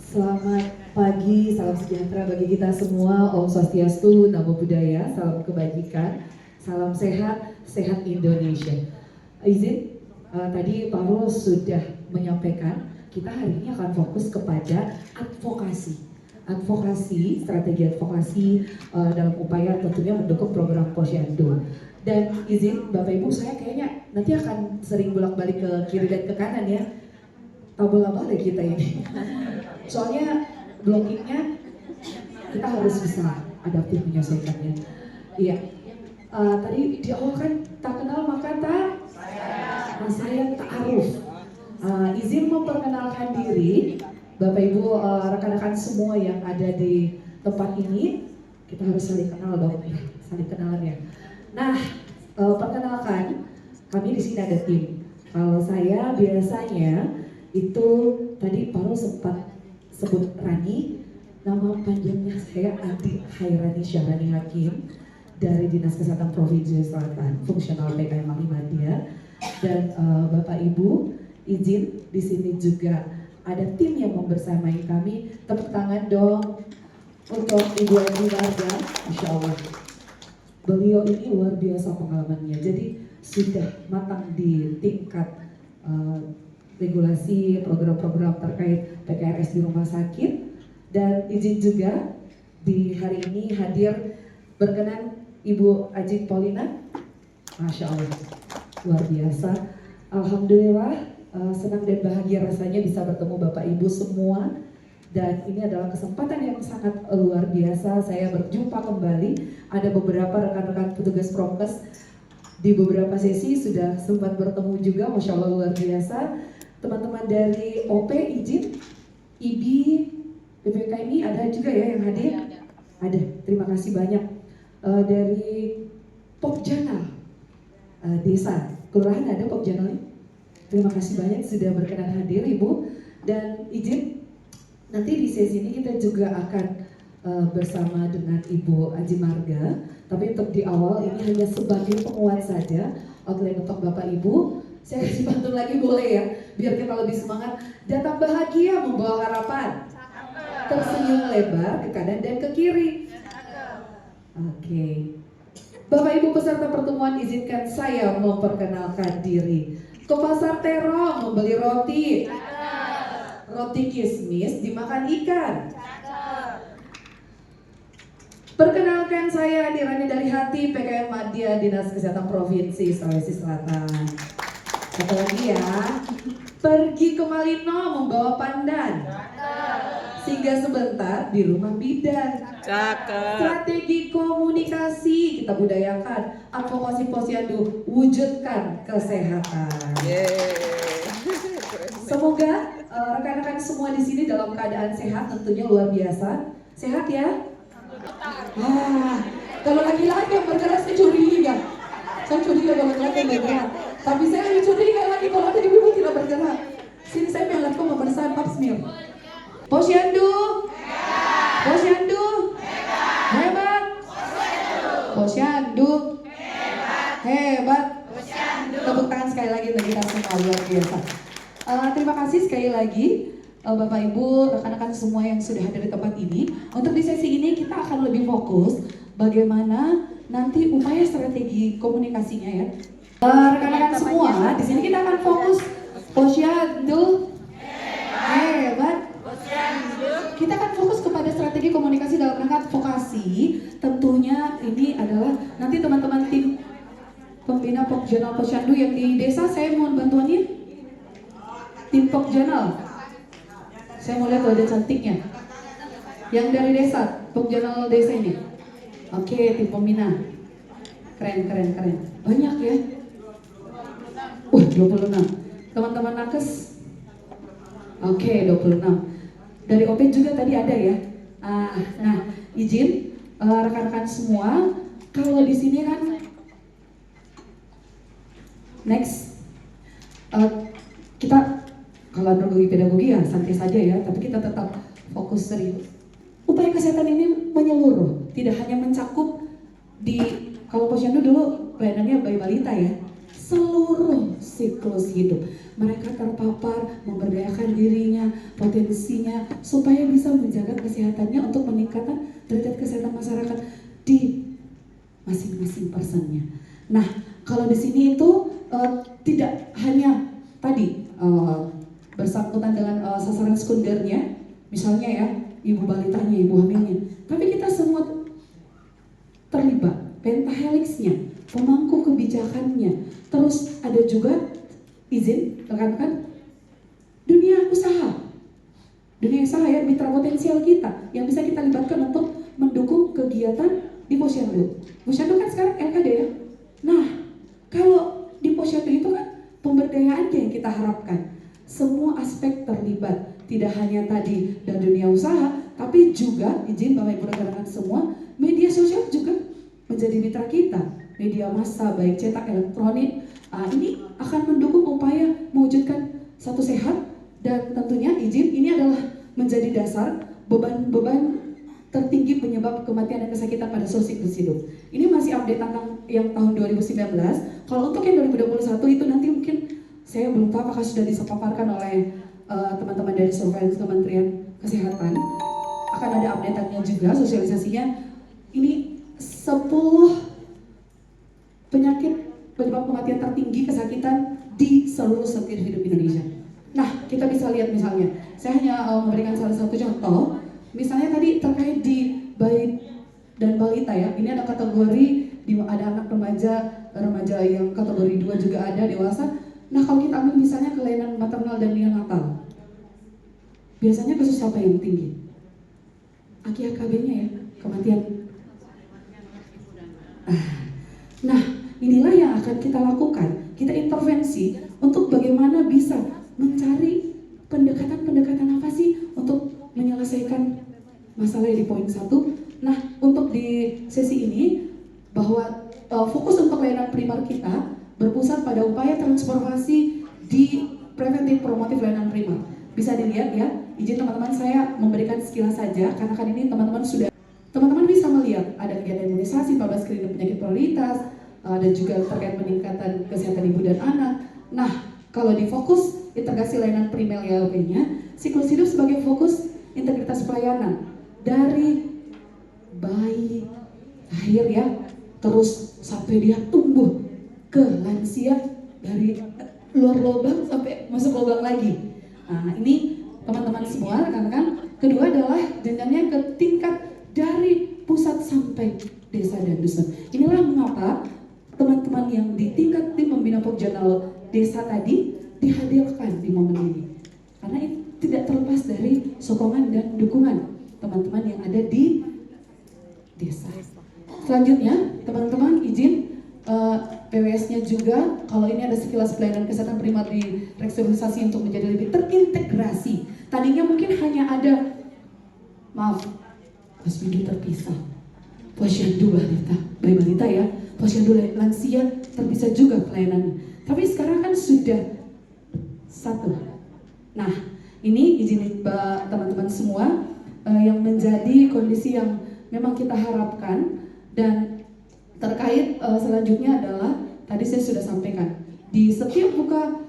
Selamat pagi, salam sejahtera bagi kita semua. Om Swastiastu, Namo Buddhaya, salam kebajikan, salam sehat, sehat Indonesia. Izin, tadi Pak Rul sudah menyampaikan, kita hari ini akan fokus kepada advokasi. Advokasi, strategi advokasi dalam upaya tentunya mendukung program Posyandu. Dan izin Bapak Ibu, saya kayaknya nanti akan sering bolak-balik ke kiri dan ke kanan ya. Tabel balik kita ini. Soalnya blockingnya kita harus bisa adaptif menyesuaikannya. Iya. Tadi di awal kan tak kenal maka tak sayang tak aruf. Izin memperkenalkan diri Bapak Ibu, rekan-rekan semua yang ada di tempat ini. Kita harus saling kenal dong, ya, saling kenalan ya. Nah, perkenalkan, kami di sini ada tim. Kalau saya biasanya itu tadi Pak Rul sempat sebut Rani, nama panjangnya saya Adi Hairani Syahrani Hakim dari Dinas Kesehatan Provinsi Selatan, fungsional PKM Muhammadiyah. Dan Bapak Ibu izin di sini juga ada tim yang membersamai kami. Tepuk tangan dong untuk Ibu Adi Warga, Insya Allah. Beliau ini luar biasa pengalamannya, jadi sudah matang di tingkat regulasi program-program terkait PKRS di rumah sakit. Dan izin juga di hari ini hadir berkenan Ibu Ajit Paulina, Masya Allah, luar biasa. Alhamdulillah, senang dan bahagia rasanya bisa bertemu Bapak Ibu semua. Dan ini adalah kesempatan yang sangat luar biasa, saya berjumpa kembali. Ada beberapa rekan-rekan petugas prokes di beberapa sesi sudah sempat bertemu juga, Masya Allah luar biasa. Teman-teman dari OP izin, IBI, PPKMI ada juga ya yang hadir? Ada, terima kasih banyak. Dari Pokjanal Desa, Kelurahan ada Pokjanal? Terima kasih banyak sudah berkenan hadir Ibu. Dan izin, nanti di sesi ini kita juga akan bersama dengan Ibu Aji Marga. Tapi untuk di awal ini hanya sebagai penguat saja, outline untuk Bapak Ibu. Saya kasih pantun lagi boleh ya, biar kita lebih semangat. Datang bahagia membawa harapan, tersenyum lebar ke kanan dan ke kiri. Oke. Bapak Ibu peserta pertemuan, izinkan saya memperkenalkan diri. Ke pasar Terong membeli roti. Roti kismis dimakan ikan. Perkenalkan saya Dirani dari Hati, PKM Muhammadiyah Dinas Kesehatan Provinsi Sulawesi Selatan. Satu lagi ya, pergi ke Malino membawa pandan. Singgah sebentar di rumah bidan. Strategi komunikasi kita budayakan, advokasi posyandu, wujudkan kesehatan. Semoga rekan-rekan semua di sini dalam keadaan sehat, tentunya luar biasa. Sehat ya? Kalau laki-laki yang bergerak saya curiga. Saya curiga kalau laki-laki yang bergerak. Tapi saya lebih curiga lagi kalau ada ibu-ibu tidak bergerak. Sini saya pengen lihat kok memeriksa pap smear. Posyandu, Posyandu, hebat. Posyandu, hebat. Tepuk tangan sekali lagi untuk kita semua, luar biasa. Terima kasih sekali lagi Bapak Ibu, rekan-rekan semua yang sudah hadir di tempat ini. Untuk di sesi ini kita akan lebih fokus bagaimana nanti upaya strategi komunikasinya ya. Rekan-rekan semua, di sini kita akan fokus Posyandu hebat. Kita akan fokus kepada strategi komunikasi dalam rangka advokasi. Tentunya ini adalah nanti teman-teman tim pembina Pokjanal Posyandu yang di desa, saya mohon bantuannya. Tim Pokjanal, saya mau lihat wajah cantiknya. Yang dari desa, Pokjanal desa ini. Oke, tim pembina. Keren. Banyak ya. 26. Teman-teman nakes. Oke, 26. Dari OP juga tadi ada ya. Nah, izin rekan-rekan semua, kalau di sini kan next kita kalau pedagogi ya santai saja ya, tapi kita tetap fokus serius. Upaya kesehatan ini menyeluruh, tidak hanya mencakup di kalau posyandu dulu pelayanannya bayi balita ya, seluruh siklus hidup. Mereka terpapar, memberdayakan dirinya, potensinya, supaya bisa menjaga kesehatannya untuk meningkatkan derajat kesehatan masyarakat di masing-masing personnya. Nah, kalau di sini itu tidak hanya tadi bersangkutan dengan sasaran sekundernya, misalnya ya, ibu balitanya, ibu hamilnya, tapi kita semua terlibat, pentahelixnya, pemangku kebijakannya, terus ada juga izin rekan-rekan dunia usaha ya, mitra potensial kita yang bisa kita libatkan untuk mendukung kegiatan di Posyandu. Posyandu kan sekarang LKD ya. Nah, kalau di Posyandu itu kan pemberdayaan yang kita harapkan. Semua aspek terlibat, tidak hanya tadi dan dunia usaha, tapi juga izin Bapak Ibu rekan-rekan semua, media sosial juga menjadi mitra kita. Media massa baik cetak elektronik, ini akan mendukung upaya mewujudkan satu sehat, dan tentunya izin ini adalah menjadi dasar beban-beban tertinggi penyebab kematian dan kesakitan pada seluruh siklus hidup. Ini masih update tentang yang tahun 2019. Kalau untuk yang 2021 itu nanti mungkin saya belum tahu apakah sudah dipaparkan oleh teman-teman dari Surveillance Kementerian Kesehatan. Akan ada update-nya juga, sosialisasinya. Ini 10 penyakit penyebab kematian tertinggi kesakitan di seluruh siklus hidup Indonesia. Nah, kita bisa lihat misalnya, saya hanya memberikan salah satu contoh. Misalnya tadi terkait di bayi dan balita ya, ini ada kategori, ada anak remaja yang kategori 2 juga ada, dewasa. Nah, kalau kita ambil misalnya kelainan maternal dan neonatal, biasanya kasus apa yang tinggi? AKB-nya ya, kematian. Nah, inilah yang akan kita lakukan. Kita intervensi untuk bagaimana bisa mencari pendekatan-pendekatan apa sih untuk menyelesaikan masalah di poin 1. Nah, untuk di sesi ini bahwa fokus untuk layanan primer kita berpusat pada upaya transformasi di preventif promotif layanan primer. Bisa dilihat ya, izin teman-teman saya memberikan sekilas saja, karena kan ini teman-teman bisa melihat ada kegiatan imunisasi, pada screening penyakit prioritas, dan juga terkait peningkatan kesehatan ibu dan anak. Nah, kalau di fokus integrasi layanan primer YLP-nya, siklus hidup sebagai fokus integritas pelayanan dari bayi lahir ya, terus sampai dia tumbuh ke lansia, dari luar lubang sampai masuk lubang lagi. Nah, ini teman-teman semua rekan-rekan. Kedua adalah jenjangnya ke tingkat dari pusat sampai desa dan dusun. Inilah mengapa teman-teman yang di tingkat tim pembina Pokjanal desa tadi dihadirkan di momen ini, karena itu tidak terlepas dari sokongan dan dukungan teman-teman yang ada di desa. Selanjutnya, teman-teman izin PWS-nya juga, kalau ini ada sekilas pelayanan kesehatan primer di restrukturisasi untuk menjadi lebih terintegrasi. Tadinya mungkin hanya ada, posyandu terpisah, posyandu bayi balita ya, posyandu lansia terpisah juga pelayanannya. Tapi sekarang kan sudah satu. Nah, ini izin teman-teman semua yang menjadi kondisi yang memang kita harapkan. Dan terkait selanjutnya adalah tadi saya sudah sampaikan, di setiap buka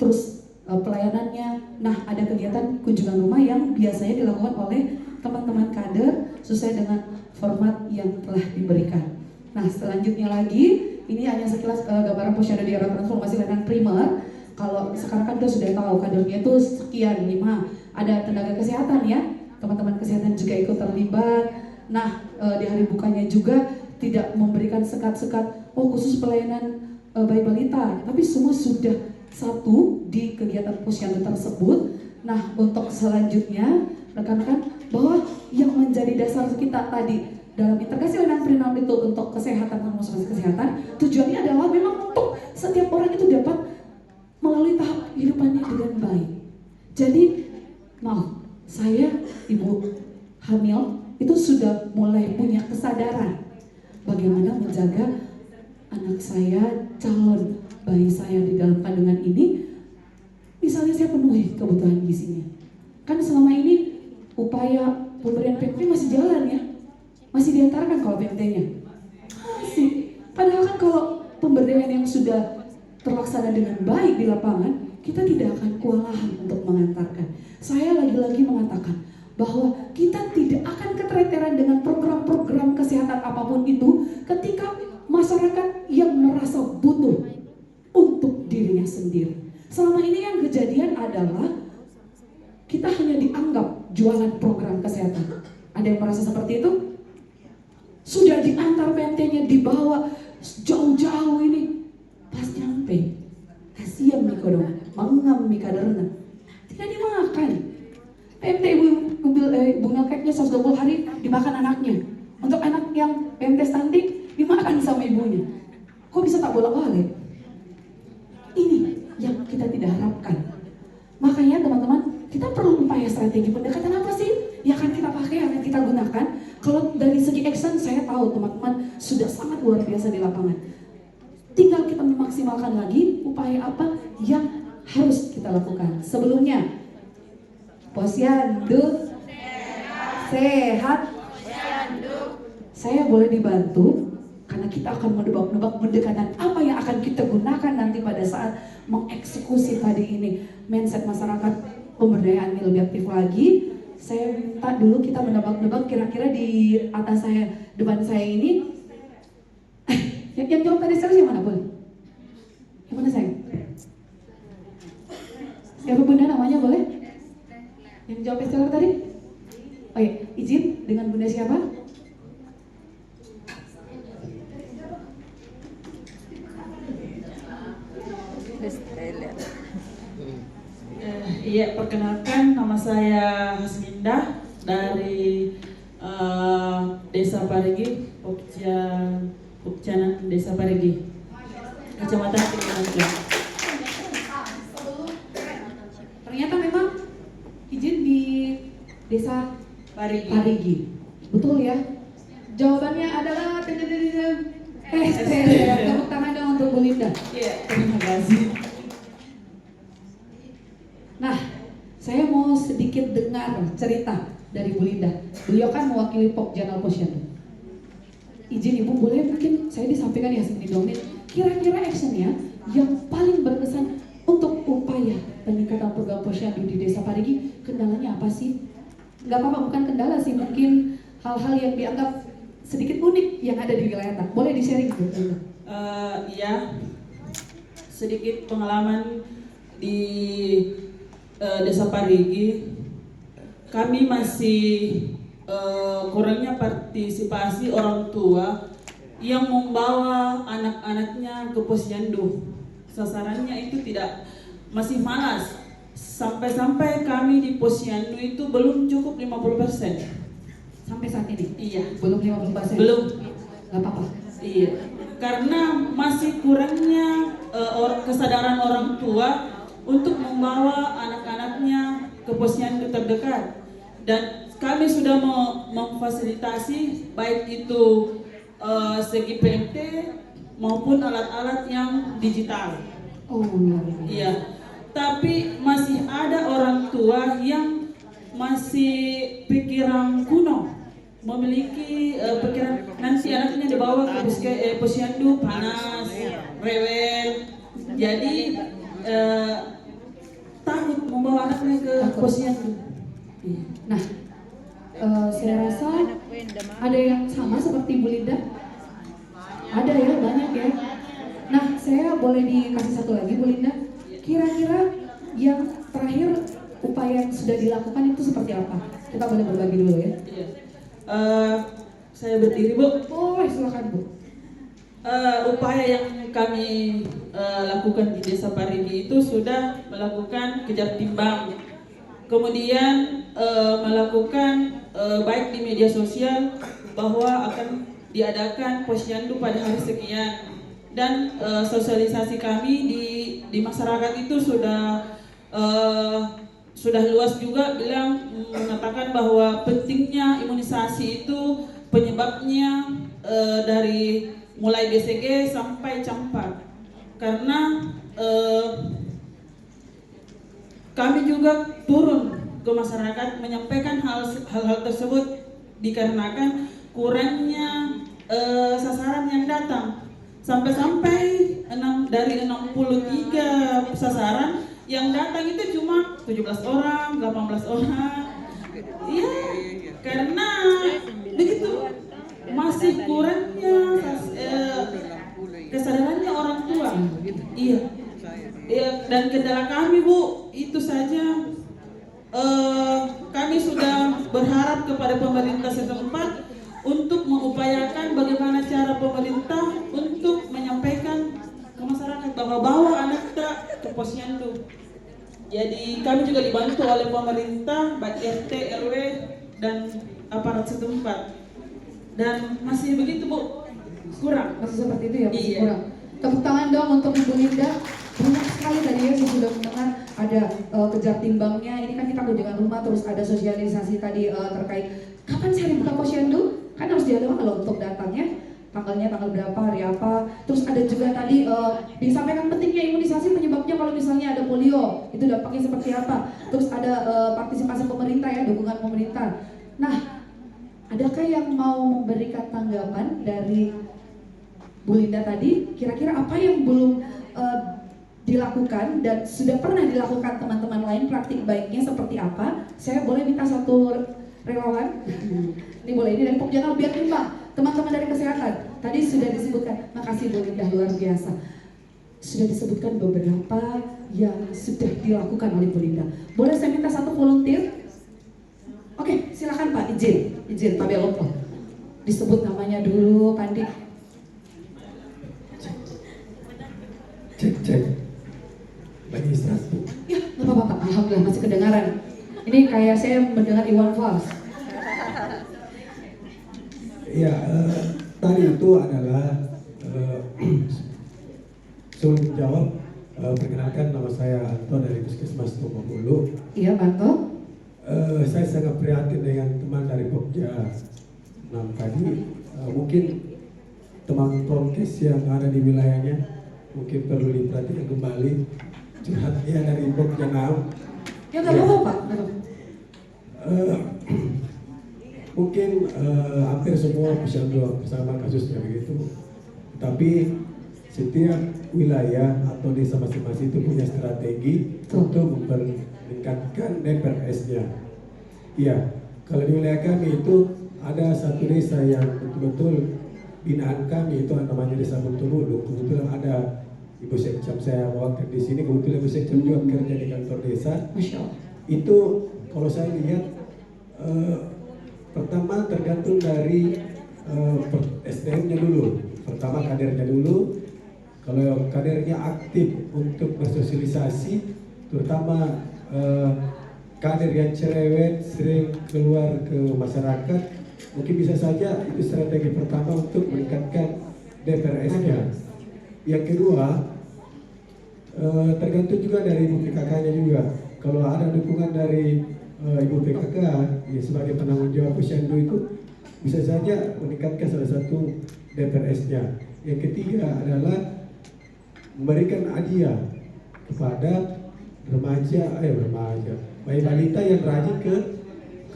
terus pelayanannya. Nah, ada kegiatan kunjungan rumah yang biasanya dilakukan oleh teman-teman kader sesuai dengan format yang telah diberikan. Nah, selanjutnya lagi, ini hanya sekilas gambaran posyandu di era transformasi layanan primer. Kalau sekarang kan kita sudah tahu kadernya itu sekian, 5. Ada tenaga kesehatan ya, teman-teman kesehatan juga ikut terlibat. Nah, di hari bukanya juga tidak memberikan sekat-sekat khusus pelayanan bayi balita, tapi semua sudah satu di kegiatan posyandu tersebut. Nah, untuk selanjutnya rekan-rekan, bahwa yang menjadi dasar kita tadi dalam integrasi layanan primer itu untuk kesehatan, transformasi kesehatan, tujuannya adalah memang untuk setiap orang itu dapat melalui tahap kehidupannya dengan baik. Jadi, saya ibu hamil itu sudah mulai punya kesadaran bagaimana menjaga anak saya, calon bayi saya di dalam kandungan ini. Misalnya saya penuhi kebutuhan gizinya. Kan selama ini upaya pemberian PMT masih jalan ya, masih diantarkan kalau PMT-nya. Masih. Padahal kan kalau pemberdayaan yang sudah terlaksana dengan baik di lapangan, kita tidak akan kewalahan untuk mengantarkan. Saya lagi-lagi mengatakan bahwa kita tidak akan keteteran dengan program-program kesehatan apapun itu ketika masyarakat yang merasa butuh untuk dirinya sendiri. Selama ini yang kejadian adalah kita hanya dianggap jualan program kesehatan. Ada yang merasa seperti itu? Sudah diantar PMT-nya, dibawa jauh-jauh ini. Pas nyampe, kasihan Miko dong, mangam Mika derna. Tidak dimakan. PMT ibu ngekeknya 120 hari dimakan anaknya. Untuk anak yang PMT stunting dimakan sama ibunya. Kok bisa tak bolak-balik? Ini yang kita tidak harapkan. Makanya teman-teman, kita perlu upaya strategi pendekatan apa sih yang akan kita pakai, yang akan kita gunakan. Kalau dari segi action, saya tahu teman-teman sudah sangat luar biasa di lapangan. Tinggal kita memaksimalkan lagi upaya apa yang harus kita lakukan. Sebelumnya, Posyandu sehat. Saya boleh dibantu karena kita akan menebak-nebak pendekatan apa yang akan kita gunakan nanti pada saat mengeksekusi tadi ini. Mindset masyarakat, pemberdayaan yang lebih aktif lagi. Saya minta dulu kita menebak-nebak kira-kira di atas saya, depan saya ini. Yang jawab tadi saya yang mana boleh? Yang mana saya? Siapa bunda namanya boleh? Yang jawab istilah tadi? Oh iya, izin dengan bunda siapa? Iya, perkenalkan nama saya Hasmindah dari Desa Parigi, Pokcanan Desa Parigi, Kecamatan Tinggi. Ternyata memang izin di Desa Parigi. Betul ya? Jawabannya adalah tepuk tangan dong untuk Bu Linda. Iya, terima kasih. Nah, saya mau sedikit dengar cerita dari Bu Linda. Beliau kan mewakili Pokjanal Posyandu. Izin Ibu, boleh mungkin saya disampaikan ya sedikit menit. Kira-kira actionnya yang paling berkesan untuk upaya peningkatan program Posyandu di Desa Parigi, kendalanya apa sih? Nggak apa-apa, bukan kendala sih, mungkin hal-hal yang dianggap sedikit unik yang ada di wilayah Tak. Boleh di-sharing Bu Linda? Ya, sedikit pengalaman di Desa Parigi. Kami masih kurangnya partisipasi orang tua yang membawa anak-anaknya ke posyandu. Sasarannya itu masih malas. Sampai-sampai kami di posyandu itu belum cukup 50%. Sampai saat ini? Iya. Belum 50%? Belum. Gak apa-apa. Iya. Karena masih kurangnya kesadaran orang tua untuk membawa anak-anaknya ke posyandu terdekat. Dan kami sudah memfasilitasi baik itu segi PMT maupun alat-alat yang digital. Oh, luar biasa. Iya. Tapi masih ada orang tua yang masih pikiran kuno, memiliki pikiran nanti anaknya dibawa ke posyandu panas, rewel. Jadi takut membawa anaknya ke posyandu. Nah, saya rasa ada yang sama seperti Bu Linda. Ada ya, banyak ya. Nah, saya boleh dikasih satu lagi Bu Linda. Kira-kira yang terakhir upaya yang sudah dilakukan itu seperti apa? Kita boleh berbagi dulu ya. Iya. Saya berdiri Bu. Oh, silakan Bu. Upaya yang kami lakukan di Desa Parigi itu sudah melakukan kejar timbang, kemudian melakukan baik di media sosial bahwa akan diadakan posyandu pada hari sekian, dan sosialisasi kami di masyarakat itu sudah luas juga, mengatakan bahwa pentingnya imunisasi itu penyebabnya dari mulai BCG sampai campak. Karena kami juga turun ke masyarakat menyampaikan hal-hal tersebut dikarenakan kurangnya sasaran yang datang. Sampai-sampai dari 63 sasaran yang datang itu cuma 17 orang, 18 orang. Iya, karena begitu masih kurangnya kesadarannya orang tua. Iya. Iya, dan kendala kami Bu, itu saja. Kami sudah berharap kepada pemerintah setempat untuk mengupayakan bagaimana cara pemerintah untuk menyampaikan ke masyarakat bahwa bawa anak ke posyandu. Jadi kami juga dibantu oleh pemerintah, baik RT, RW, dan aparat setempat. Dan masih begitu Bu, kurang. Masih seperti itu ya, masih Iya. kurang. Tepuk tangan dong untuk Ibu Linda. Banyak sekali tadi ya saya sudah mendengar ada kejar timbangnya. Ini kan kita kunjungan rumah, terus ada sosialisasi tadi terkait kapan saya dibuka posyandu, kan harus diadakan kalau untuk datangnya, tanggalnya tanggal berapa, hari apa. Terus ada juga tadi disampaikan pentingnya imunisasi, penyebabnya kalau misalnya ada polio, itu dampaknya seperti apa. Terus ada partisipasi pemerintah ya, dukungan pemerintah. Nah, adakah yang mau memberikan tanggapan dari Bu Linda tadi, kira-kira apa yang belum dilakukan dan sudah pernah dilakukan teman-teman lain, praktik baiknya seperti apa? Saya boleh minta satu relawan? Ini boleh, ini dari Pokjanal biar timbang. Teman-teman dari kesehatan, tadi sudah disebutkan, makasih Bu Linda, luar biasa. Sudah disebutkan beberapa yang sudah dilakukan oleh Bu Linda. Boleh saya minta satu volunteer? Oke, silakan Pak, izin Pak Belopo. Disebut namanya dulu, Pandi. Cek. Lagi satu. Ya, nggak apa-apa Pak, alhamdulillah masih kedengaran. Ini kayak saya mendengar Iwan Fals. Ya, tadi itu adalah sebelum menjawab, perkenalkan nama saya Anto dari Puskesmas Tumapulu. Iya, Pak Anto. Saya sangat prihatin dengan teman dari Pokja 6 tadi. Mungkin teman Prokes yang ada di wilayahnya mungkin perlu diperhatikan kembali curhatnya dari Pokja 6. Ya nggak apa-apa Pak. Mungkin hampir semua bisa bersama kasusnya begitu. Tapi setiap wilayah atau desa masing-masing itu punya strategi untuk meningkatkan DPRS-nya. Iya, kalau di wilayah kami itu ada satu desa yang betul-betul binaan kami itu namanya Desa Bunturulu. Kebetulan ada Ibu Sekcam saya bawakan di sini. Kebetulan Ibu Sekcam juga bekerja di kantor desa. Masya Allah. Itu kalau saya lihat pertama tergantung dari SDM-nya dulu. Pertama kadernya dulu. Kalau kadernya aktif untuk bersosialisasi, terutama kader yang cerewet sering keluar ke masyarakat, mungkin bisa saja itu strategi pertama untuk meningkatkan DPRS-nya. Yang kedua, tergantung juga dari ibu PKK-nya juga. Kalau ada dukungan dari ibu PKK ya sebagai penanggung jawab posyandu itu bisa saja meningkatkan salah satu DPRS-nya. Yang ketiga adalah memberikan hadiah kepada bayi balita yang rajin ke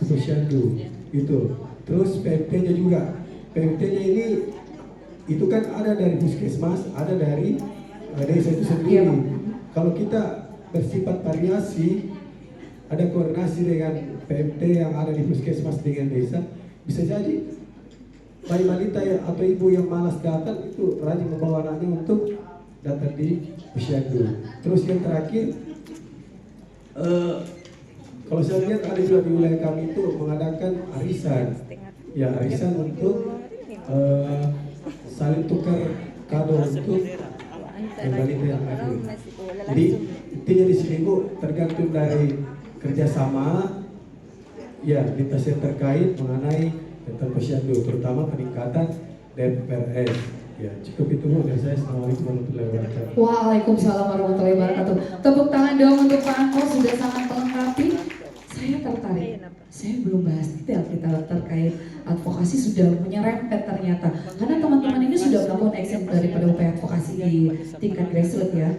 posyandu itu. Terus PMT-nya juga. PMT-nya ini itu kan ada dari puskesmas, ada dari desa itu sendiri. Kalau kita bersifat variasi, ada koordinasi dengan PMT yang ada di puskesmas dengan desa, bisa jadi bayi balita atau ibu yang malas datang itu rajin membawa anaknya untuk datang di posyandu. Terus yang terakhir, kalau saya lihat ada juga di wilayah kami itu mengadakan arisan, ya arisan untuk saling tukar kado untuk balita yang ada. Jadi intinya di sini Bu tergantung dari kerjasama ya lintas yang terkait mengenai tentang posyandu, terutama peningkatan DPRS. Ya cukup itu Bu dari saya. Assalamualaikum warahmatullahi wabarakatuh. Waalaikumsalam warahmatullahi wabarakatuh. Tepuk tangan dong untuk Pak Anto, sudah sangat melengkapi. Saya tertarik. Saya belum bahas detail kita terkait advokasi, sudah menyerempet ternyata. Karena teman-teman ini sudah melakukan action daripada upaya advokasi di tingkat grassroots ya.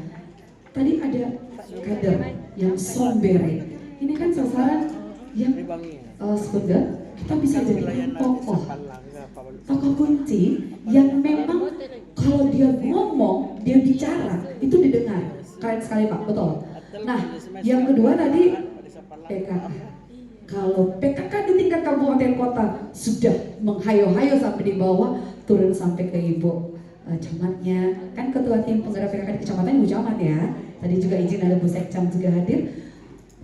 Tadi ada kader yang sombere. Ini kan sasaran yang sebenarnya kita bisa jadi tokoh kunci yang memang kalau dia ngomong, dia bicara, itu didengar. Keren sekali Pak, betul. Nah, yang kedua tadi PKK. Kalau PKK di tingkat kabupaten kota sudah menghayo-hayo sampai di bawah, turun sampai ke ibu camatnya. Kan ketua tim penggerak PKK di kecamatan Ibu Camat ya. Tadi juga izin ada Bu Sekcam juga hadir.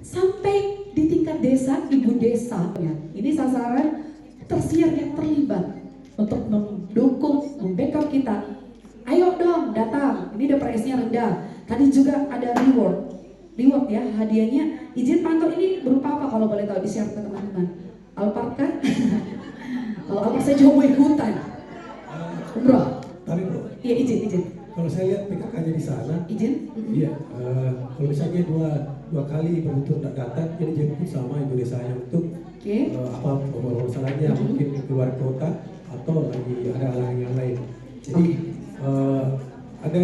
Sampai di tingkat desa, ibu desa ya. Ini sasaran tersier yang terlibat untuk mendukung, membackup kita. Ayo dong datang, ini DPRS-nya rendah. Tadi juga ada reward ya, hadiahnya. Izin pantau ini berupa apa kalau boleh tahu, di-share ke teman-teman? Alphard kan? Kalau Alphard saya juga mau ikutan. Umroh. Tapi bro, Iya izin. kalau saya lihat PKK-nya di sana, Izin? iya, kalau misalnya dua kali beruntung datang, jadi jemput sama ibu desanya untuk Oke. apa permasalahannya, mungkin keluar kota atau lagi ada halangan yang lain. Jadi ada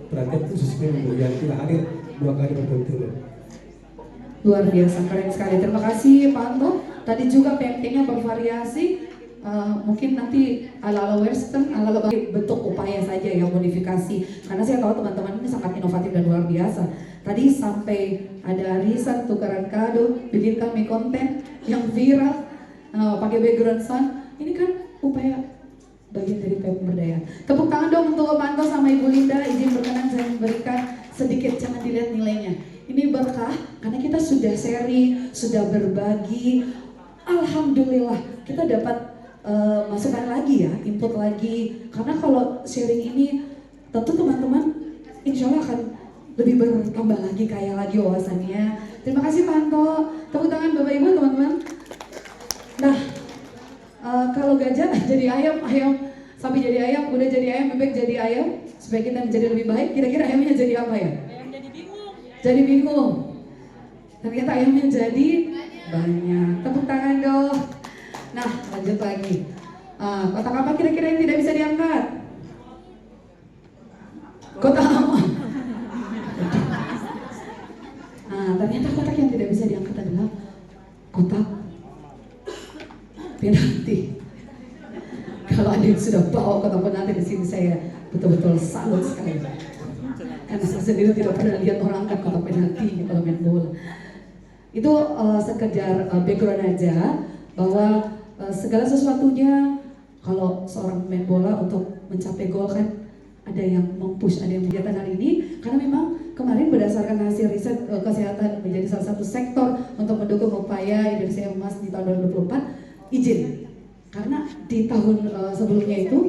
perhatian khususnya untuk yang tidak hadir 2 kali berturut-turut. Luar biasa, keren sekali. Terima kasih Pak Anto. Tadi juga PMT-nya bervariasi. Mungkin nanti ala-ala western, ala-ala bentuk upaya saja ya, modifikasi. Karena saya tahu teman-teman ini sangat inovatif dan luar biasa. Tadi sampai ada arisan, tukaran kado, bikin kami konten yang viral, pakai background sound. Ini kan upaya bagian dari pemberdayaan. Tepuk tangan dong untuk Pak Anto sama Ibu Linda. Izin berkenan saya memberikan sedikit, jangan dilihat nilainya. Ini berkah karena kita sudah sharing, sudah berbagi. Alhamdulillah kita dapat masukan lagi ya, input lagi. Karena kalau sharing ini tentu teman-teman insya Allah akan lebih bertambah lagi, kaya lagi wawasannya. Terima kasih Pak Anto. Tepuk tangan Bapak Ibu teman-teman. Nah, kalau gajah jadi ayam sapi jadi ayam, udah jadi ayam, bebek jadi ayam. Supaya kita menjadi lebih baik, kira-kira ayamnya jadi apa ya? Ayam jadi bingung. Jadi bingung. Ternyata ayamnya jadi banyak. Tepuk tangan dong. Nah, lanjut lagi. Kotak apa kira-kira yang tidak bisa diangkat? Kotak apa? Nah, ternyata kotak yang tidak bisa diangkat adalah kotak penalti. Kalau ada yang sudah bawa kotak penalti di sini, saya betul-betul salut sekali. Karena saya sendiri tidak pernah lihat orang angkat kotak penalti kalau main bola. Itu sekedar background aja bahwa segala sesuatunya kalau seorang main bola untuk mencapai gol kan ada yang mempush, ada yang kegiatan hari ini karena memang kemarin berdasarkan hasil riset kesehatan menjadi salah satu sektor untuk mendukung upaya Indonesia Emas di tahun 2024. Izin karena di tahun sebelumnya itu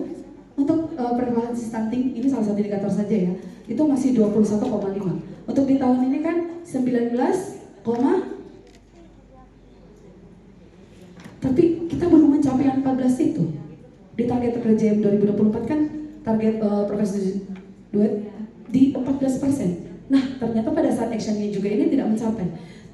untuk prevalensi stunting ini salah satu indikator saja ya, itu masih 21,5. Untuk di tahun ini kan 19, tapi kita belum mencapai yang 14 itu. Di target RJM 2024 kan target Profesor Duet di 14%. Nah, ternyata pada saat actionnya juga ini tidak mencapai.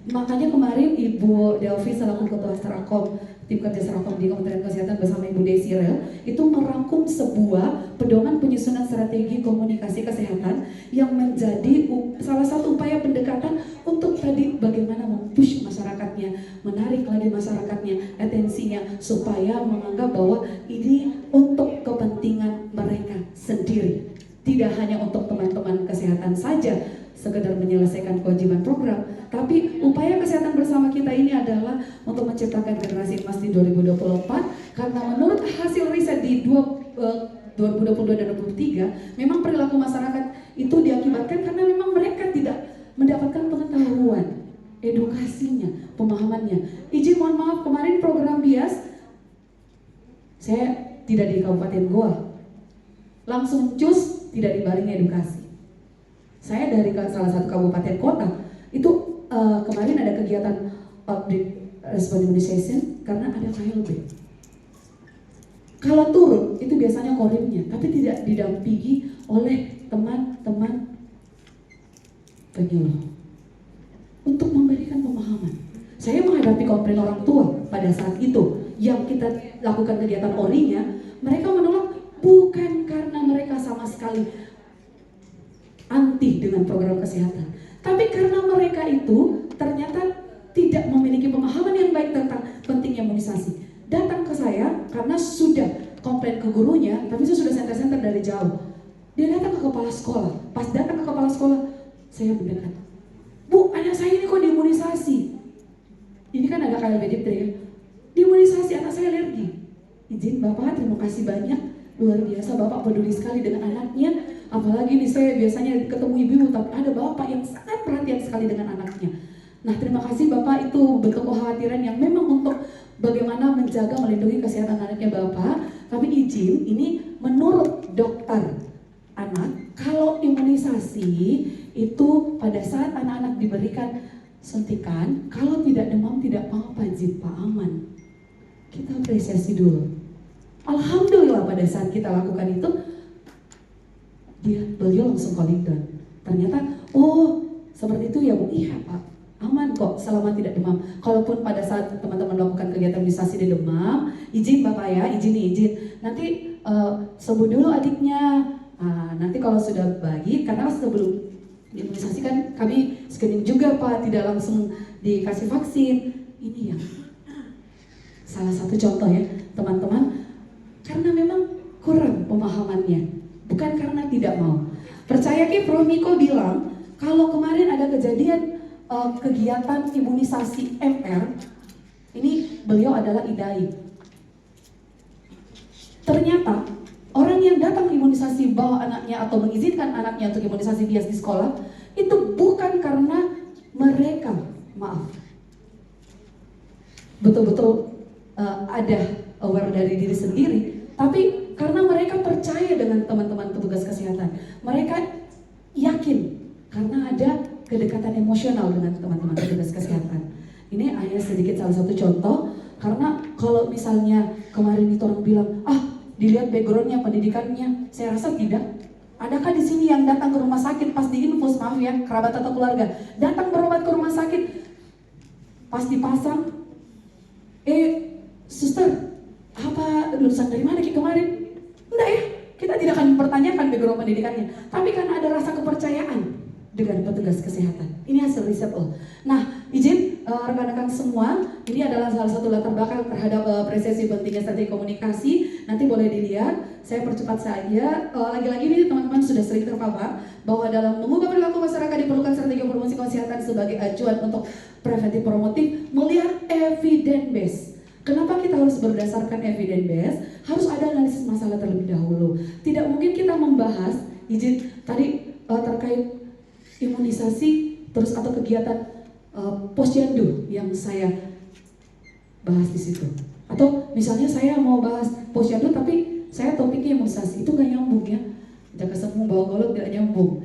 Makanya kemarin Ibu Delvi selaku Ketua Serakom, tim kerja Serakom di Kementerian Kesehatan bersama Ibu Desi Rel itu merangkum sebuah pedoman penyusunan strategi komunikasi kesehatan yang menjadi salah satu upaya pendekatan untuk tadi bagaimana mempush masyarakatnya, menarik lagi masyarakatnya, atensinya supaya menganggap bahwa ini untuk kepentingan mereka sendiri. Tidak hanya untuk teman-teman kesehatan saja, sekedar menyelesaikan kewajiban program, tapi upaya kesehatan bersama kita ini adalah untuk menciptakan generasi emas di 2024 karena menurut hasil riset di 2022 dan 2023 memang perilaku masyarakat itu diakibatkan karena memang mereka tidak mendapatkan pengetahuan, edukasinya, pemahamannya. Izin mohon maaf, kemarin program BIAS saya tidak di Kabupaten Goa, langsung cus tidak dibarengi edukasi. Saya dari salah satu kabupaten kota itu kemarin ada kegiatan outbreak response immunization karena ada KLB. Kalau turun itu biasanya korimnya, tapi tidak didampingi oleh teman-teman penyuluh untuk memberikan pemahaman. Saya menghadapi komplain orang tua pada saat itu yang kita lakukan kegiatan orinya, mereka menolak bukan karena mereka sama sekali anti dengan program kesehatan, tapi karena mereka itu ternyata tidak memiliki pemahaman yang baik tentang pentingnya imunisasi. Datang ke saya karena sudah komplain ke gurunya, tapi saya sudah senter-senter dari jauh. Dia datang ke kepala sekolah. Pas datang ke kepala sekolah, saya mendekat. Bu, anak saya ini kok diimunisasi? Ini kan ada KLB Diptri ya. Diimunisasi, anak saya alergi. Izin Bapak, terima kasih banyak. Luar biasa Bapak peduli sekali dengan anaknya. Apalagi nih saya biasanya ketemu ibu, tapi ada Bapak yang sangat perhatian sekali dengan anaknya. Nah, terima kasih Bapak, itu bentuk kekhawatiran yang memang untuk bagaimana menjaga, melindungi kesehatan anaknya Bapak. Tapi izin, ini menurut dokter anak, kalau imunisasi itu pada saat anak-anak diberikan suntikan, kalau tidak demam tidak apa-apa, izin Pak, aman. Kita apresiasi dulu. Alhamdulillah pada saat kita lakukan itu, beliau langsung calling down. Ternyata, oh seperti itu ya Bu, iya Pak, aman kok selama tidak demam. Kalaupun pada saat teman-teman melakukan kegiatan imunisasi di demam, izin Bapak ya, izin. Nanti sembuh dulu adiknya. Nanti kalau sudah baik, karena sebelum imunisasi kan kami screening juga Pak, tidak langsung dikasih vaksin. Ini yang salah satu contoh ya teman-teman, karena memang kurang pemahamannya, bukan karena tidak mau. Percaya Ki Prof Miko bilang, kalau kemarin ada kejadian kegiatan imunisasi MR, ini beliau adalah IDAI. Ternyata orang yang datang imunisasi bawa anaknya atau mengizinkan anaknya untuk imunisasi bias di sekolah, itu bukan karena mereka, maaf, betul-betul ada aware dari diri sendiri, tapi karena mereka percaya dengan teman-teman petugas kesehatan. Mereka yakin karena ada kedekatan emosional dengan teman-teman petugas kesehatan. Ini hanya sedikit salah satu contoh, karena kalau misalnya kemarin itu orang bilang, dilihat backgroundnya, pendidikannya, saya rasa tidak. Adakah di sini yang datang ke rumah sakit pas diinfus, maaf ya, kerabat atau keluarga, datang berobat ke rumah sakit, pas dipasang, suster, apa lulusan dari mana Ki kemarin? Enggak ya, kita tidak akan mempertanyakan background pendidikannya, tapi karena ada rasa kepercayaan dengan petugas kesehatan. Ini hasil riset loh. Nah, izin rekan-rekan semua, ini adalah salah satu latar belakang terhadap apresiasi pentingnya strategi komunikasi. Nanti boleh dilihat, saya percepat saja. Lagi-lagi ini teman-teman sudah sering terpapar bahwa dalam mengubah perilaku masyarakat diperlukan strategi promosi kesehatan sebagai acuan untuk preventif promotif melihat evidence base. Kenapa kita harus berdasarkan evidence base? Harus ada analisis masalah terlebih dahulu. Tidak mungkin kita membahas izin tadi terkait imunisasi terus atau kegiatan posyandu yang saya bahas di situ. Atau misalnya saya mau bahas posyandu tapi saya topiknya imunisasi, itu nggak nyambung ya. Jaga sembung bawa golok tidak nyambung.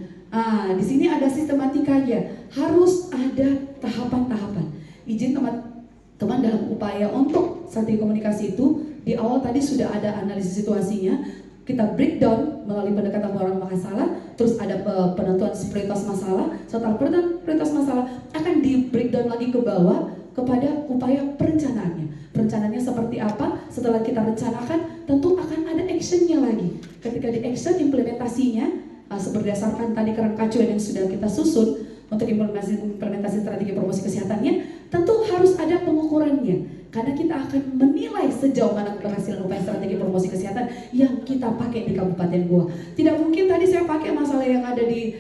Di sini ada sistematikanya, harus ada tahapan-tahapan. Izin teman-teman dalam upaya untuk strategi komunikasi itu di awal tadi sudah ada analisis situasinya, kita breakdown melalui pendekatan orang masalah, terus ada penentuan prioritas masalah. Setelah penentuan prioritas masalah akan di breakdown lagi ke bawah kepada upaya perencanaannya. Perencanaannya seperti apa? Setelah kita rencanakan, tentu akan ada actionnya lagi. Ketika di action implementasinya, berdasarkan tadi kerangka acuan yang sudah kita susun untuk implementasi strategi promosi kesehatannya, tentu harus ada pengukurannya. Karena kita akan menilai sejauh mana keberhasilan upaya strategi promosi kesehatan yang kita pakai di Kabupaten Goa. Tidak mungkin tadi saya pakai masalah yang ada di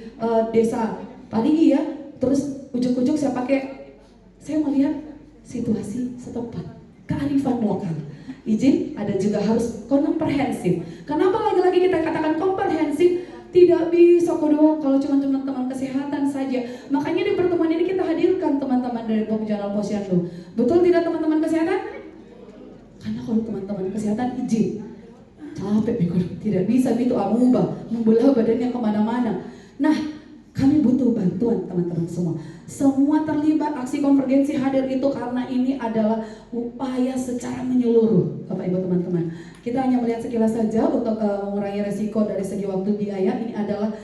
desa Paligi ya, terus ujuk-ujuk saya melihat situasi setempat, kearifan lokal. Izin, ada juga harus komprehensif. Kenapa lagi-lagi kita katakan komprehensif? Tidak bisa kok doang kalau cuma teman-teman kesehatan saja. Makanya di pertemuan ini kita hadirkan teman-teman dari Pembicaraan Posyandu. Betul tidak teman-teman kesehatan? Karena kalau teman-teman kesehatan izin, capek tidak bisa gitu membelah badannya kemana-mana. Nah, kami butuh bantuan teman-teman semua. Semua terlibat, aksi konvergensi hadir itu karena ini adalah upaya secara menyeluruh, Bapak Ibu teman-teman. Kita hanya melihat sekilas saja untuk mengurangi resiko dari segi waktu biaya. Ini adalah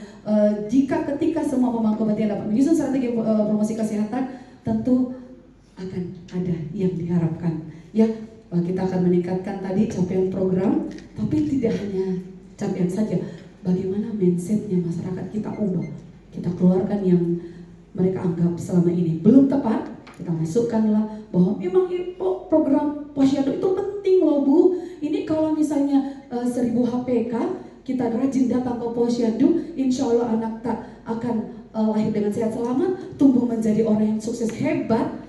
jika ketika semua pemangku kepentingan dapat menyusun strategi promosi kesehatan, tentu akan ada yang diharapkan. Ya, kita akan meningkatkan tadi capaian program, tapi tidak hanya capaian saja. Bagaimana mindsetnya masyarakat kita ubah, kita keluarkan yang mereka anggap selama ini belum tepat, kita masukkanlah bahwa memang program posyandu itu penting loh Bu. Ini kalau misalnya 1000 HPK, kita rajin datang ke posyandu, insya Allah anak tak akan lahir dengan sehat selamat, tumbuh menjadi orang yang sukses hebat.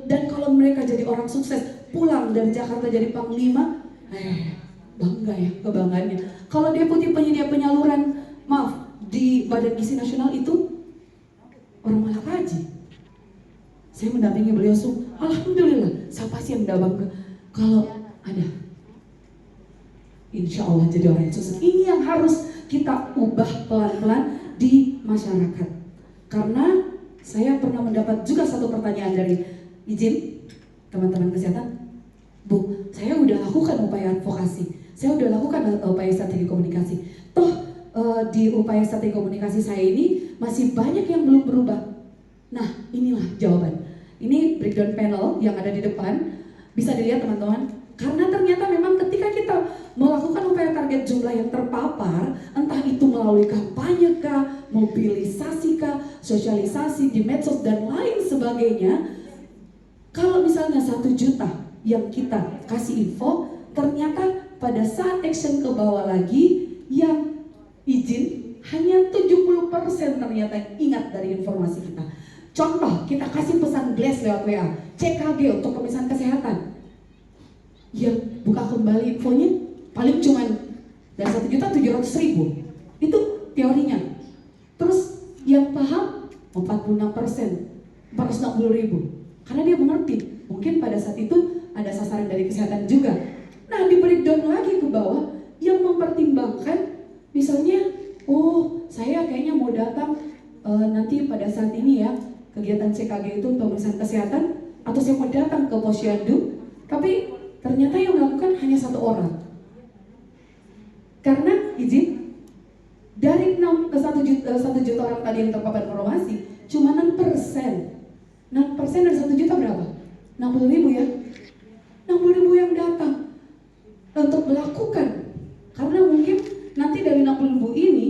Dan kalau mereka jadi orang sukses, pulang dari Jakarta jadi panglima, bangga ya kebanggaannya. Kalau deputi penyedia penyaluran, maaf, di Badan Gizi Nasional itu orang Malakaji. Saya mendampingi beliau, alhamdulillah, siapa sih yang tidak bangga kalau ada. Insya Allah jadi orang yang sukses. Ini yang harus kita ubah pelan-pelan di masyarakat. Karena saya pernah mendapat juga satu pertanyaan dari izin teman-teman kesehatan, Bu, saya udah lakukan upaya advokasi, saya udah lakukan upaya strategi komunikasi. Toh di upaya strategi komunikasi saya ini masih banyak yang belum berubah. Nah, inilah jawaban. Ini breakdown panel yang ada di depan, bisa dilihat teman-teman. Karena ternyata memang ketika kita melakukan upaya target jumlah yang terpapar, entah itu melalui kampanye kah, mobilisasi kah, sosialisasi di medsos dan lain sebagainya, kalau misalnya 1 juta yang kita kasih info, ternyata pada saat action ke bawah lagi, yang izin hanya 70% ternyata yang ingat dari informasi kita. Contoh, kita kasih pesan blast lewat WA, CKG untuk pemeriksaan kesehatan. Yang buka kembali infonya paling cuman dari 1.700.000. Itu teorinya. Terus yang paham 46%, 460.000. Karena dia mengerti, mungkin pada saat itu ada sasaran dari kesehatan juga. Nah, di breakdown lagi ke bawah yang mempertimbangkan, misalnya, oh saya kayaknya mau datang nanti pada saat ini ya, kegiatan CKG itu pemeriksaan kesehatan, atau saya mau datang ke posyandu, tapi ternyata yang melakukan hanya 1 orang. Karena izin dari 1 juta orang tadi yang terpapar informasi, cuma 6%. 6% dari 1 juta berapa? 60.000 ya. 60.000 yang datang untuk melakukan. Karena mungkin nanti dari 60.000 ini,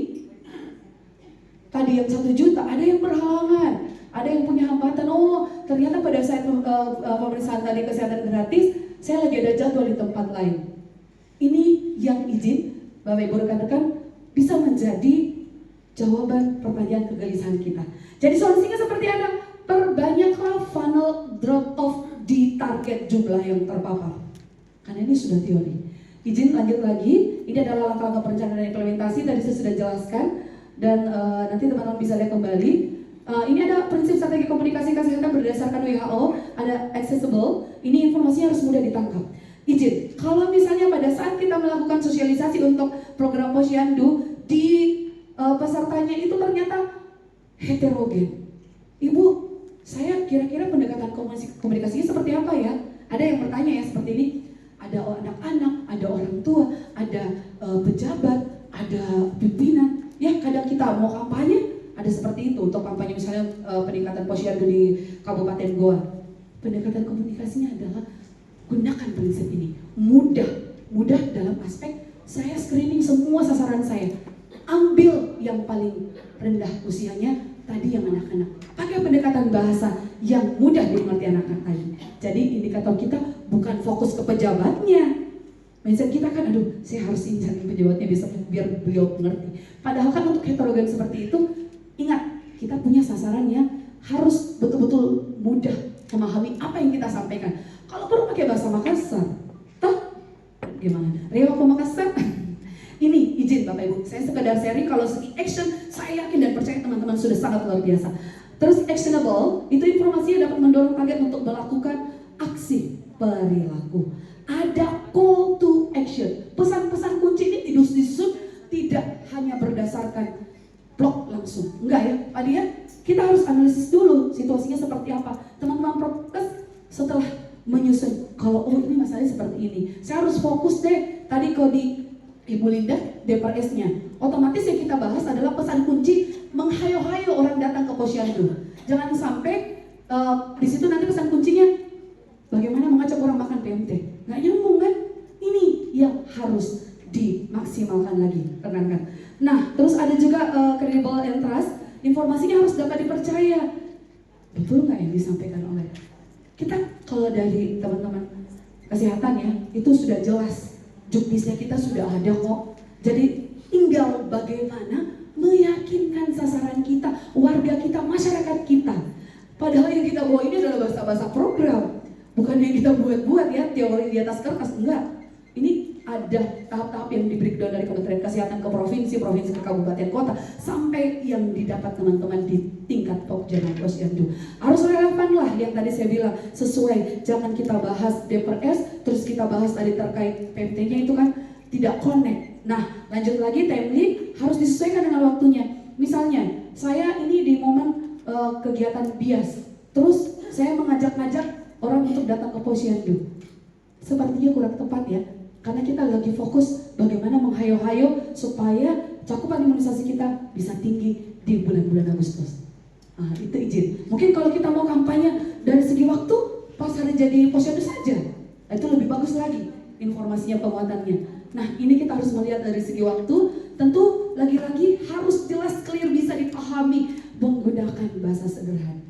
tadi yang 1 juta ada yang berhalangan, ada yang punya hambatan. Oh, ternyata pada saat pemeriksaan tadi kesehatan gratis, saya lagi ada jadwal di tempat lain. Ini yang izin, Bapak Ibu rekan-rekan, bisa menjadi jawaban pertanyaan kegelisahan kita. Jadi solusinya seperti apa? Perbanyaklah funnel drop off di target jumlah yang terpapar. Karena ini sudah teori. Izin lanjut lagi, ini adalah langkah-langkah perencanaan dan implementasi, tadi saya sudah jelaskan. Dan nanti teman-teman bisa lihat kembali. Ini ada prinsip strategi komunikasi kesehatan berdasarkan WHO, ada accessible, ini informasinya harus mudah ditangkap. Izin, kalau misalnya pada saat kita melakukan sosialisasi untuk program posyandu, di pesertanya itu ternyata heterogen. Ibu, saya kira-kira pendekatan komunikasinya seperti apa ya? Ada yang bertanya ya seperti ini, ada anak-anak, ada orang tua, ada pejabat, ada pimpinan. Ya kadang kita mau kampanye, ada seperti itu untuk kampanye misalnya peningkatan posyandu di Kabupaten Goa. Pendekatan komunikasinya adalah gunakan prinsip ini, mudah dalam aspek saya screening semua sasaran saya, ambil yang paling rendah usianya, tadi yang anak-anak, pakai pendekatan bahasa yang mudah dimengerti anak-anak tadi. Jadi indikator kita bukan fokus ke pejabatnya. Mindset kita kan, aduh saya harus injak pejabatnya bisa biar beliau mengerti. Padahal kan untuk heterogen seperti itu, ingat kita punya sasaran yang harus betul-betul mudah memahami apa yang kita sampaikan. Kalau perlu pakai bahasa Makassar, toh gimana? Rewa Makassar. Ini izin Bapak Ibu, saya sekedar sharing. Kalau segi action, saya yakin dan percaya teman-teman sudah sangat luar biasa. Terus actionable, itu informasinya dapat mendorong target untuk melakukan aksi perilaku. Ada call to action. Pesan-pesan kunci ini disusun tidak hanya berdasarkan blok langsung. Enggak ya, Pak Dia? Kita harus analisis dulu situasinya seperti apa. Teman-teman prokes setelah menyusun, kalau oh ini masalahnya seperti ini, saya harus fokus deh. Tadi kalau di Ibu Linda, DPRS-nya, otomatis yang kita bahas adalah pesan kunci menghayo-hayo orang datang ke posyandu. Jangan sampai di situ nanti pesan kuncinya bagaimana mengajak orang makan PMT. Nggak nyambung kan? Ini yang harus dimaksimalkan lagi, rekan-rekan. Nah, terus ada juga credible and trust. Informasinya harus dapat dipercaya. Betul nggak yang disampaikan oleh kita? Kalau dari teman-teman kesehatan ya, itu sudah jelas. Juknisnya kita sudah ada kok. Jadi bagaimana meyakinkan sasaran kita, warga kita, masyarakat kita. Padahal yang kita bawa ini adalah bahasa-bahasa program, bukan yang kita buat-buat ya, teori di atas kertas, enggak. Ini ada tahap-tahap yang di breakdown dari Kementerian Kesehatan ke provinsi, provinsi ke kabupaten kota, sampai yang didapat teman-teman di tingkat Pokja dan Posyandu. Harus relevan lah yang tadi saya bilang, sesuai. Jangan kita bahas DPRS, terus kita bahas tadi terkait PMT-nya, itu kan tidak connect. Nah, lanjut lagi, timeline harus disesuaikan dengan waktunya. Misalnya, saya ini di momen kegiatan bias, terus saya mengajak-ngajak orang untuk datang ke Posyandu. Sepertinya kurang tepat ya, karena kita lagi fokus bagaimana menghayo-hayo supaya cakupan imunisasi kita bisa tinggi di bulan-bulan Agustus. Nah, itu izin. Mungkin kalau kita mau kampanye dari segi waktu, pas hari jadi Posyandu saja, itu lebih bagus lagi informasinya, penguatannya. Nah, ini kita harus melihat dari segi waktu. Tentu lagi-lagi harus jelas, clear, bisa dipahami, menggunakan bahasa sederhana.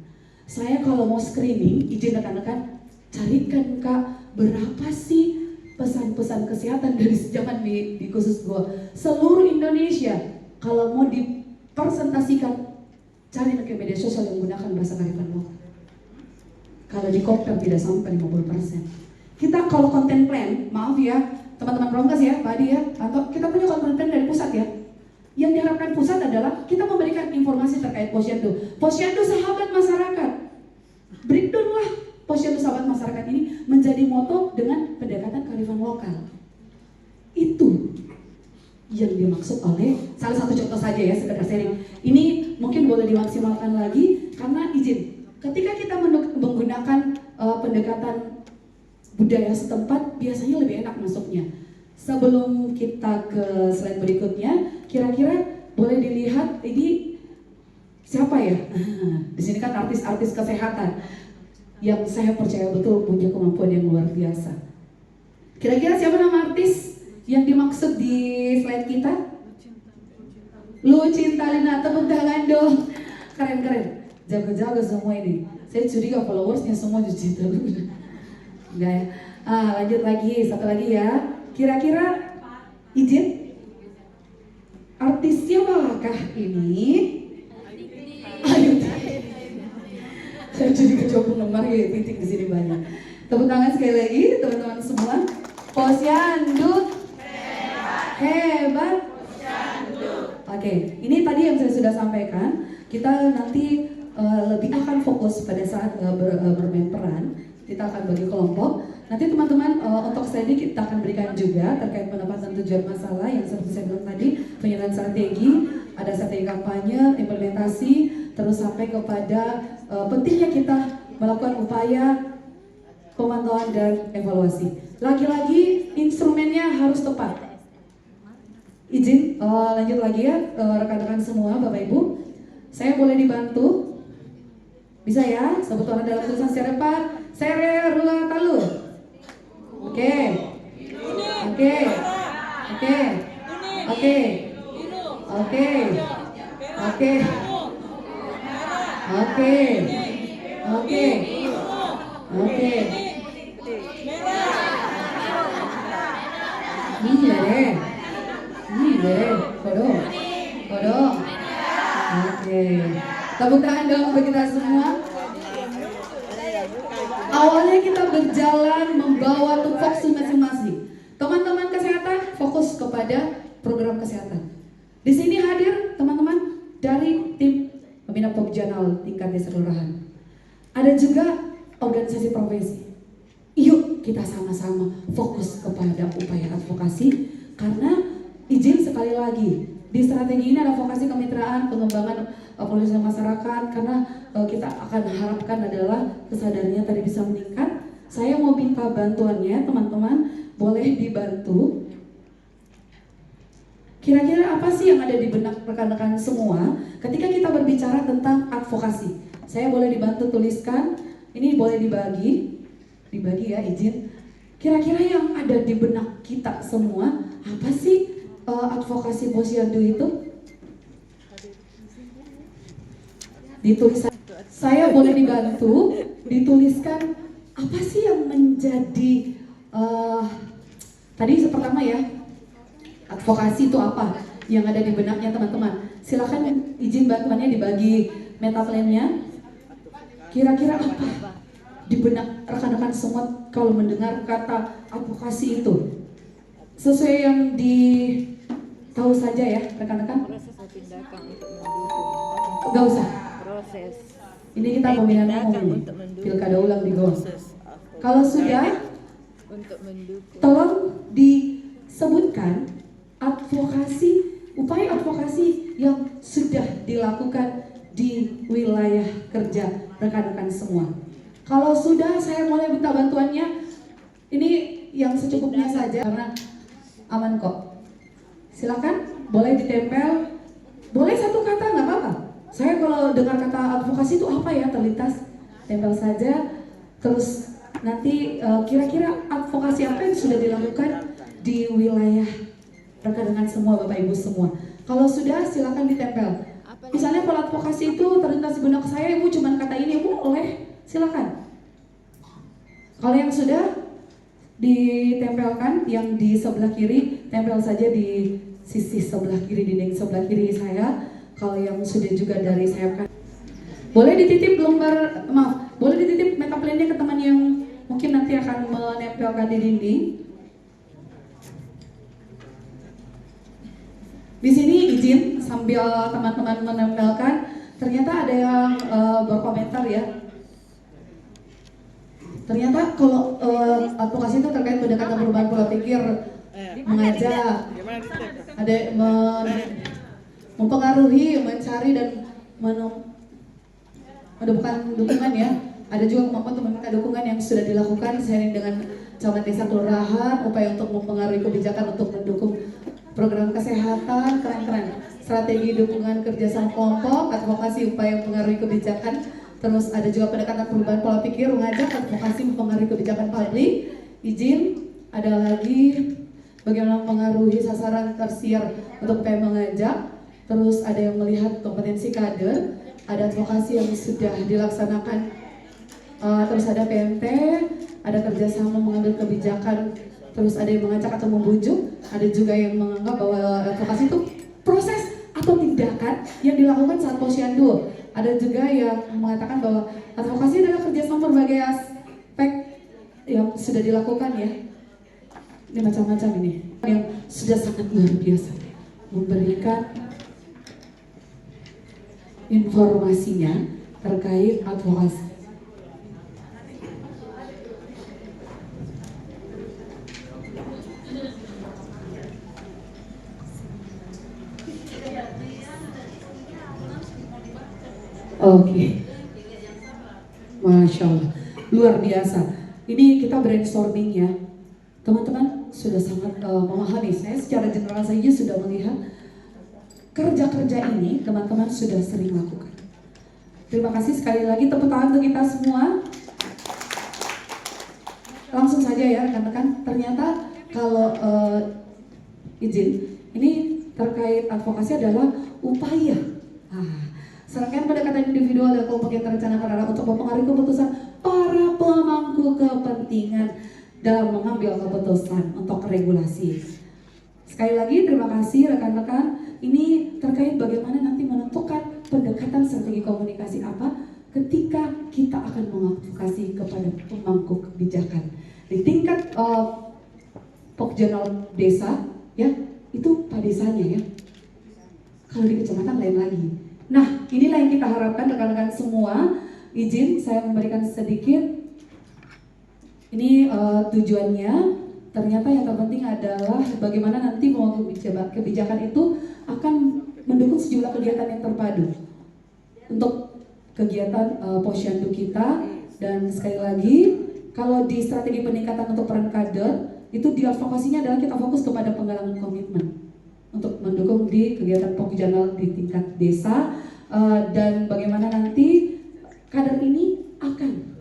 Saya kalau mau screening, izin rekan-rekan, carikan Kak, berapa sih pesan-pesan kesehatan dari zaman di khusus gua seluruh Indonesia. Kalau mau dipresentasikan, cari ke media sosial yang menggunakan bahasa kearifan lokal. Kalau di Kopdam tidak sampai 50%. Kita kalau konten plan, maaf ya teman-teman Promkas ya, Pak Adi ya, atau kita punya konten plan dari pusat ya. Yang diharapkan pusat adalah kita memberikan informasi terkait Posyandu. Posyandu sahabat masyarakat. Breakdown lah Posyandu sahabat masyarakat ini menjadi moto dengan pendekatan kearifan lokal. Itu yang dimaksud oleh, salah satu contoh saja ya, sekedar sharing. Ini mungkin boleh dimaksimalkan lagi karena izin. Ketika kita menggunakan pendekatan budaya setempat, biasanya lebih enak masuknya. Sebelum kita ke slide berikutnya, kira-kira boleh dilihat ini siapa ya? Di sini kan artis-artis kesehatan yang saya percaya betul punya kemampuan yang luar biasa. Kira-kira siapa nama artis yang dimaksud di slide kita? Lucinta Lina, tepuk tangan dong. Keren-keren, jago-jago semua ini. Saya curiga followersnya semua Lucinta Lina. Enggak ya? Lanjut lagi, satu lagi ya. Kira-kira izin, artis siapakah ini? Ayo, saya jadi kecoa penggemar ya, titik di sini banyak. Tepuk tangan sekali lagi teman-teman semua. Posyandu hebat. Oke, ini tadi yang saya sudah sampaikan. Kita nanti lebih akan fokus pada saat bermain peran. Kita akan bagi kelompok. Nanti teman-teman untuk studi kita akan berikan juga terkait penempatan tujuan masalah yang seperti saya bilang tadi, penyusunan strategi, ada strategi kampanye, implementasi, terus sampai kepada pentingnya kita melakukan upaya pemantauan dan evaluasi. Lagi-lagi instrumennya harus tepat. Izin lanjut lagi ya rekan-rekan semua, Bapak Ibu, saya boleh dibantu? Bisa ya? Sebut orang dalam tulisan secara cepat. Sere rula talu. Oke. Oke. Oke. Oke. Oke. Oke. Oke. Oke. Oke. Iya deh. Iya deh. Kodok. Kodok. Oke. Tepuk tangan dong untuk kita semua. Awalnya kita berjalan membawa tupoksi masing-masing. Teman-teman kesehatan fokus kepada program kesehatan. Di sini hadir teman-teman dari tim pembina Pokjanal tingkat desa kelurahan. Ada juga organisasi profesi. Yuk kita sama-sama fokus kepada upaya advokasi, karena izin sekali lagi di strategi ini ada vokasi kemitraan, pengembangan pelayanan masyarakat, karena kita akan harapkan adalah kesadarannya tadi bisa meningkat. Saya mau minta bantuannya teman-teman, boleh dibantu. Kira-kira apa sih yang ada di benak rekan-rekan semua ketika kita berbicara tentang advokasi? Saya boleh dibantu tuliskan, ini boleh dibagi ya izin. Kira-kira yang ada di benak kita semua, apa sih advokasi Posyandu itu? Ditulis. Saya boleh dibantu dituliskan apa sih yang menjadi tadi pertama ya, advokasi itu apa? yang ada di benaknya teman-teman. Silakan izin bantuannya dibagi meta plan-nya. Kira-kira apa di benak rekan-rekan semua kalau mendengar kata advokasi itu? Sesuai yang tahu saja ya rekan-rekan. Proses tindakan untuk mendukung. Gak usah. Proses. Ini kita pemilihan umum ini. untuk mendukung. Pilkada ulang di Goa. Proses Kalau sudah, untuk mendukung. tolong disebutkan upaya advokasi yang sudah dilakukan di wilayah kerja rekan-rekan semua. Kalau sudah, saya mulai minta bantuannya. Ini yang secukupnya saja karena aman kok. Silakan, boleh ditempel. Boleh satu kata nggak apa-apa. Saya kalau dengar kata advokasi itu apa ya terlintas, tempel saja. Terus nanti kira-kira advokasi apa yang sudah dilakukan di wilayah rekan-rekan semua, Bapak Ibu semua. Kalau sudah, silakan ditempel. Misalnya kalau advokasi itu terlintas di benak saya, Ibu cuma kata ini, Ibu boleh, silakan. Kalau yang sudah ditempelkan, yang di sebelah kiri, tempel saja di sisi sebelah kiri, dinding sebelah kiri saya. Kalau yang sudah juga dari sayap kan, boleh dititip boleh dititip meta plan-nya ke teman yang mungkin nanti akan menempelkan di dinding. Di sini izin sambil teman-teman menempelkan, ternyata ada yang berkomentar ya. Ternyata kalau advokasi itu terkait pendekatan perubahan pola pikir, mengajak, ada mempengaruhi, mencari dan menemukan dukungan ya. Ada juga kemampuan untuk meminta dukungan yang sudah dilakukan seiring dengan camat desa kelurahan, upaya untuk mempengaruhi kebijakan untuk mendukung program kesehatan, keren-keren. Strategi dukungan kerjasama kelompok, advokasi upaya mempengaruhi kebijakan. Terus ada juga pendekatan perubahan pola pikir, mengajak, advokasi mempengaruhi kebijakan publik. Izin, ada lagi bagaimana mempengaruhi sasaran tersier untuk upaya mengajak. Terus ada yang melihat kompetensi kader, ada advokasi yang sudah dilaksanakan. Terus ada PMT, ada kerjasama mengambil kebijakan, terus ada yang mengajak atau membujuk, ada juga yang menganggap bahwa advokasi itu proses atau tindakan yang dilakukan saat posyandu. Ada juga yang mengatakan bahwa advokasi adalah kerjasama berbagai aspek yang sudah dilakukan ya. Ini macam-macam ini, yang sudah sangat luar biasa memberikan informasinya terkait advokasi. Oke, Masya Allah, luar biasa. Ini kita brainstorming ya, teman-teman sudah sangat memahami. Saya secara general saja sudah melihat kerja-kerja ini teman-teman sudah sering lakukan. Terima kasih sekali lagi, tepuk tangan untuk kita semua. Langsung saja ya rekan-rekan, ternyata kalau izin, ini terkait advokasi adalah upaya. Serangkaian pendekatan individual dan kelompok yang terencanakan adalah untuk mempengaruhi keputusan para pemangku kepentingan dalam mengambil keputusan untuk regulasi. Sekali lagi terima kasih rekan-rekan. Ini terkait bagaimana nanti menentukan pendekatan strategi komunikasi apa ketika kita akan mengadvokasi kepada pemangku kebijakan di tingkat pokjanal desa ya, itu Pak desanya ya. Kalau di kecamatan lain lagi. Nah, inilah yang kita harapkan rekan-rekan semua. Izin saya memberikan sedikit. Ini tujuannya. Ternyata yang terpenting adalah bagaimana nanti pemangku kebijakan itu akan mendukung sejumlah kegiatan yang terpadu untuk kegiatan posyandu kita. Dan sekali lagi, kalau di strategi peningkatan untuk peran kader, itu di advokasinya adalah kita fokus kepada penggalangan komitmen untuk mendukung di kegiatan pokjanal di tingkat desa, dan bagaimana nanti kader ini akan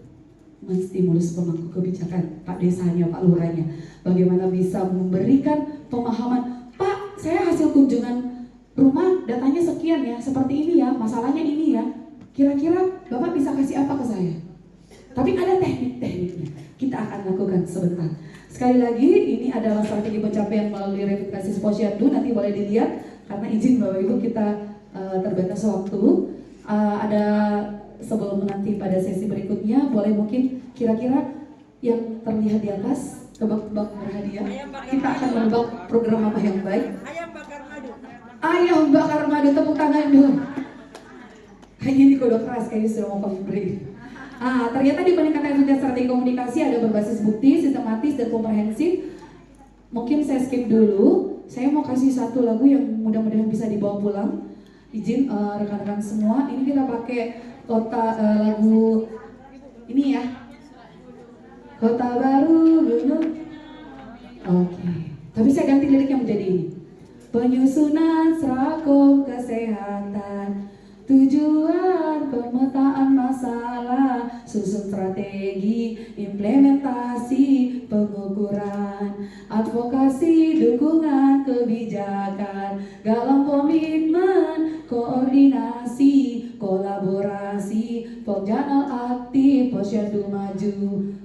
menstimulus pemangku kebijakan, Pak desanya, Pak lurahnya, bagaimana bisa memberikan pemahaman, Pak saya hasil kunjungan rumah datanya sekian ya, seperti ini ya, masalahnya ini ya, kira-kira Bapak bisa kasih apa ke saya? Tapi ada teknik-tekniknya, kita akan lakukan sebentar. Sekali lagi, ini adalah strategi pencapaian melalui revitalisasi posyandu, nanti boleh dilihat karena izin Bapak Ibu kita terbatas waktu. Ada sebelum nanti pada sesi berikutnya, boleh mungkin kira-kira yang terlihat di atas tebak-tebak berhadiah. Kita akan menebak program apa yang baik. Ayam bakar madu, tepuk tangan dulu. Kayaknya ini kode keras, kayaknya sudah mau kami beri. Ternyata di peningkatan efektivitas strategi komunikasi ada berbasis bukti, sistematis, dan komprehensif. Mungkin saya skip dulu. Saya mau kasih satu lagu yang mudah-mudahan bisa dibawa pulang. Izin rekan-rekan semua, ini kita pakai lagu ini ya. Kota Baru Gunung. Oke. Tapi saya ganti liriknya menjadi ini. Penyusunan Serangkum Kesehatan, tujuan pemetaan masalah, susun strategi, implementasi, pengukuran, advokasi, dukungan kebijakan, galang komitmen, koordinasi, kolaborasi, pokjanal aktif, posyandu maju.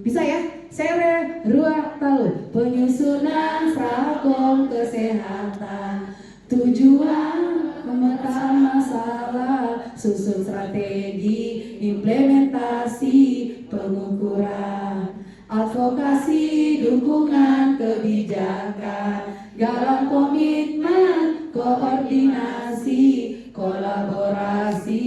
Bisa ya? Sere, ruang talu, penyusunan Serangkum Kesehatan, tujuan pemetaan masalah, susun strategi, implementasi, pengukuran, advokasi, dukungan kebijakan, galang komitmen, koordinasi, kolaborasi,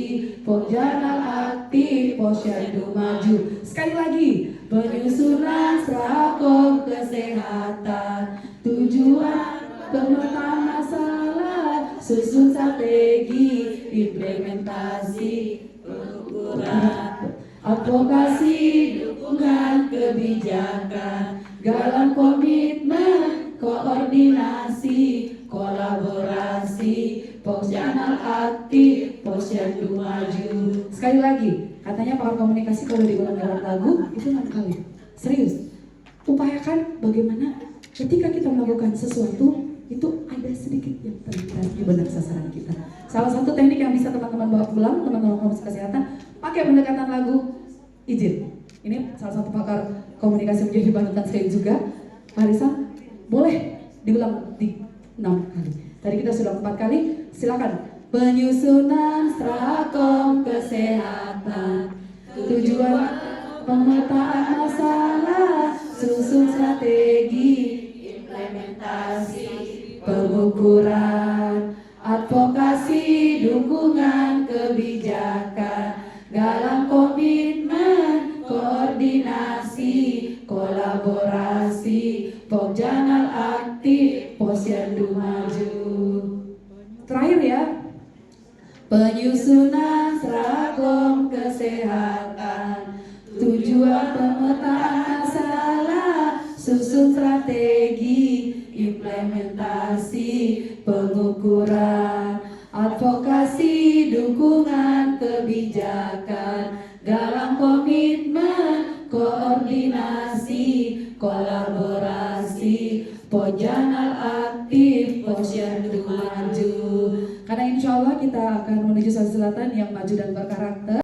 pokjanal aktif, posyandu maju. Sekali lagi, penyusunan Serangkum Kesehatan, tujuan pemetaan masalah, susun strategi, implementasi, pengukuran, advokasi, dukungan kebijakan, galang komitmen, koordinasi, kolaborasi, pokjanal aktif, posyandu maju. Sekali lagi, katanya pakar komunikasi kalau diulang lewat lagu itu 6 kali. Serius, upayakan bagaimana ketika kita melakukan sesuatu itu ada sedikit yang terlintas di benak sasaran kita. Salah satu teknik yang bisa teman-teman bawa pulang, teman-teman komunikasi kesehatan, pakai pendekatan lagu. Izin, ini salah satu pakar komunikasi menjadi panutan saya juga. Pak Risa, boleh diulang di 6 kali. Tadi kita sudah 4 kali, silakan. Penyusunan Serangkum Kesehatan, tujuan pemetaan masalah, susun strategi, implementasi, pengukuran, advokasi, dukungan kebijakan, galang komitmen, koordinasi, kolaborasi, pokjanal aktif, posyandu maju. Terakhir ya, penyusunan Serangkum Kesehatan, tujuan pemetaan masalah, susun strategi, implementasi, pengukuran, advokasi, dukungan kebijakan, galang komitmen, koordinasi, kolaborasi, pokjanal aktif, posyandu maju. Karena insya Allah kita akan menuju Sulawesi Selatan yang maju dan berkarakter.